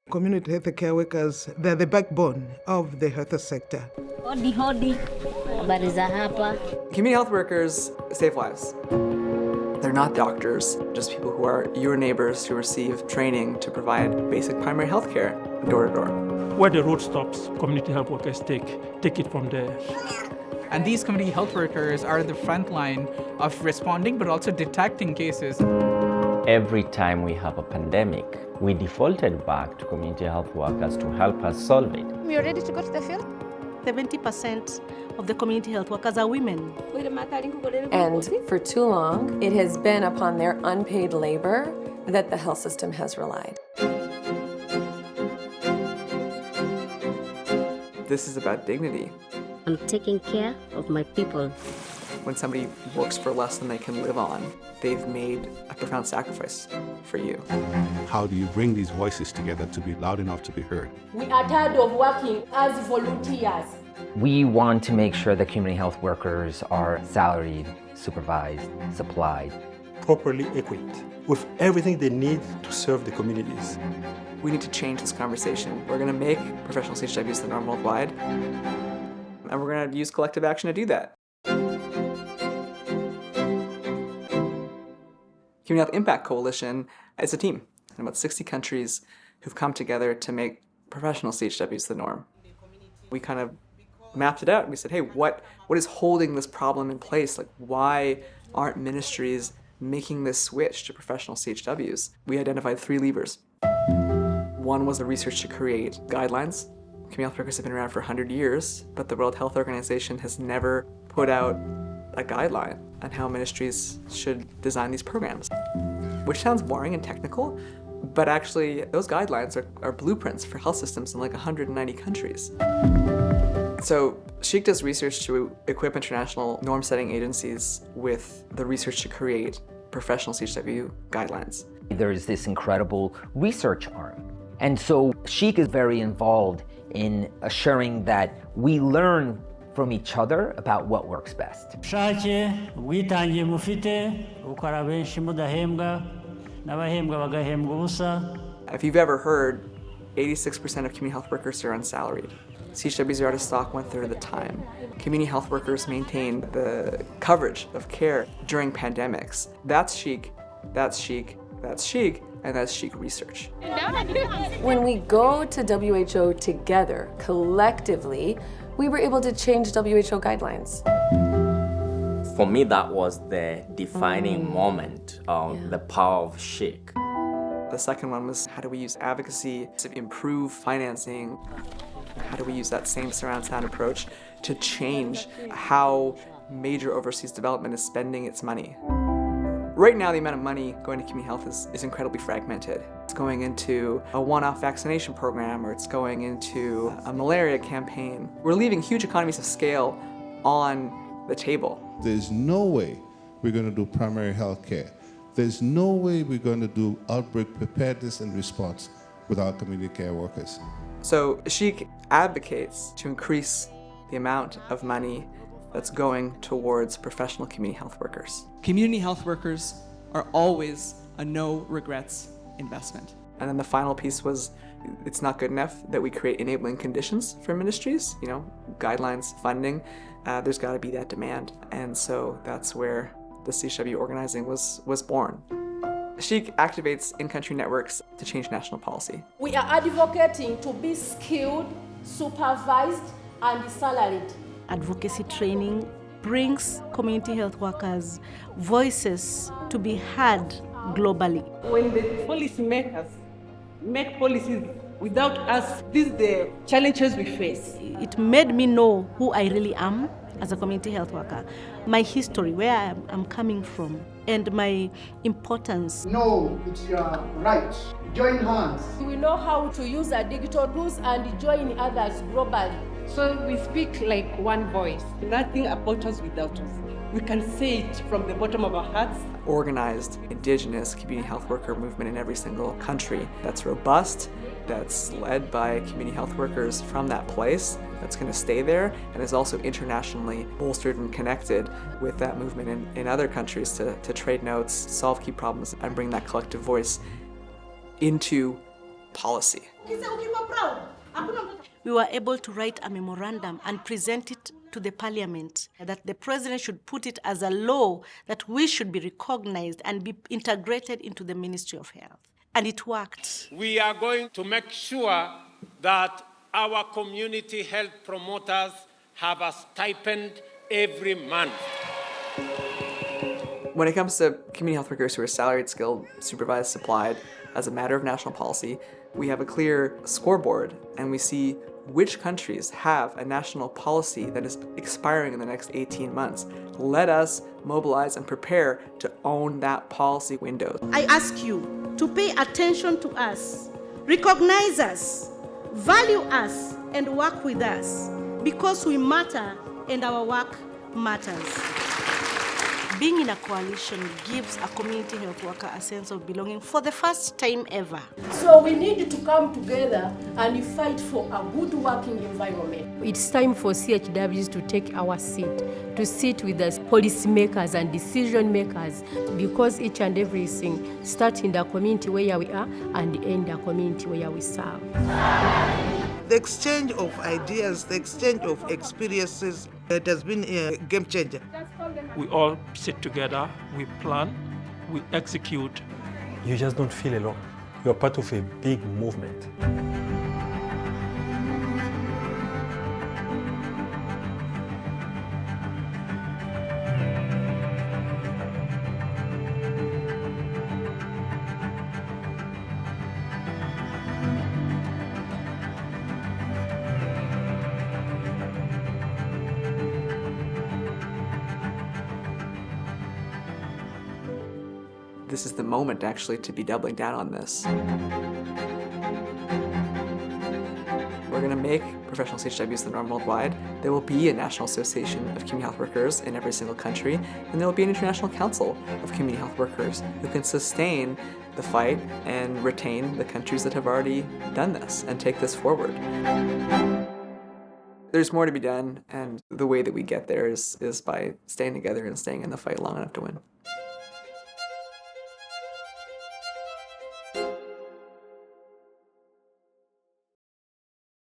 Community health care workers, they're the backbone of the health sector. Hodi hodi, habari za hapa. Community health workers save lives. They're not doctors, just people who are your neighbors who receive training to provide basic primary health care door to door. Where the road stops, community health workers take it from there. And these community health workers are the front line of responding but also detecting cases. Every time we have a pandemic, we defaulted back to community health workers to help us solve it. We are ready to go to the field. 70% of the community health workers are women. And for too long, it has been upon their unpaid labor that the health system has relied. This is about dignity. I'm taking care of my people. When somebody works for less than they can live on, they've made a profound sacrifice for you. How do you bring these voices together to be loud enough to be heard? We are tired of working as volunteers. We want to make sure that community health workers are salaried, supervised, supplied, properly equipped with everything they need to serve the communities. We need to change this conversation. We're going to make professional CHWs the norm worldwide, and we're going to use collective action to do that. Community Health Impact Coalition is a team in about 60 countries who've come together to make professional CHWs the norm. We kind of mapped it out and we said, hey, what is holding this problem in place? Like, why aren't ministries making this switch to professional CHWs? We identified 3 levers. One was the research to create guidelines. Community health workers have been around for 100 years, but the World Health Organization has never put out a guideline on how ministries should design these programs. Which sounds boring and technical, but actually those guidelines are blueprints for health systems in like 190 countries. So CHIC does research to equip international norm-setting agencies with the research to create professional CHW guidelines. There is this incredible research arm. And so CHIC is very involved in assuring that we learn from each other about what works best. If you've ever heard, 86% of community health workers are unsalaried. CHWs are out of stock 1/3 of the time. Community health workers maintain the coverage of care during pandemics. That's CHIC, that's CHIC, that's CHIC, and that's CHIC research. When we go to WHO together, collectively, we were able to change WHO guidelines. For me, that was the defining moment of the power of CHIC. The second one was, how do we use advocacy to improve financing? How do we use that same surround sound approach to change how major overseas development is spending its money? Right now, the amount of money going to community health is incredibly fragmented. It's going into a one-off vaccination program, or it's going into a malaria campaign. We're leaving huge economies of scale on the table. There's no way we're going to do primary health care. There's no way we're going to do outbreak preparedness and response without community care workers. So CHIC advocates to increase the amount of money that's going towards professional community health workers. Community health workers are always a no regrets investment. And then the final piece was, it's not good enough that we create enabling conditions for ministries, guidelines, funding. There's got to be that demand. And so that's where the CHW organizing was born. CHIC activates in-country networks to change national policy. We are advocating to be skilled, supervised, and salaried. Advocacy training brings community health workers voices to be heard globally. When the policymakers make policies without us, these are the challenges we face. It made me know who I really am as a community health worker, my history, where I'm coming from, and my importance. No, it's your right. Join hands. We know how to use our digital tools and join others globally. So we speak like one voice. Nothing about us without us. We can say it from the bottom of our hearts. Organized, indigenous community health worker movement in every single country that's robust, that's led by community health workers from that place, that's going to stay there, and is also internationally bolstered and connected with that movement in other countries to trade notes, solve key problems, and bring that collective voice into policy. We were able to write a memorandum and present it to the parliament that the president should put it as a law that we should be recognized and be integrated into the Ministry of Health. And it worked. We are going to make sure that our community health promoters have a stipend every month. When it comes to community health workers who are salaried, skilled, supervised, supplied, as a matter of national policy, we have a clear scoreboard and we see which countries have a national policy that is expiring in the next 18 months. Let us mobilize and prepare to own that policy window. I ask you to pay attention to us, recognize us, value us, and work with us because we matter and our work matters. Being in a coalition gives a community health worker a sense of belonging for the first time ever. So we need to come together and fight for a good working environment. It's time for CHWs to take our seat, to sit with us policymakers and decision makers, because each and everything starts in the community where we are and end the community where we serve. The exchange of ideas, the exchange of experiences, it has been a game changer. We all sit together, we plan, we execute. You just don't feel alone. You're part of a big movement. This is the moment actually to be doubling down on this. We're going to make professional CHWs the norm worldwide. There will be a National Association of Community Health Workers in every single country, and there will be an International Council of Community Health Workers who can sustain the fight and retain the countries that have already done this and take this forward. There's more to be done, and the way that we get there is by staying together and staying in the fight long enough to win.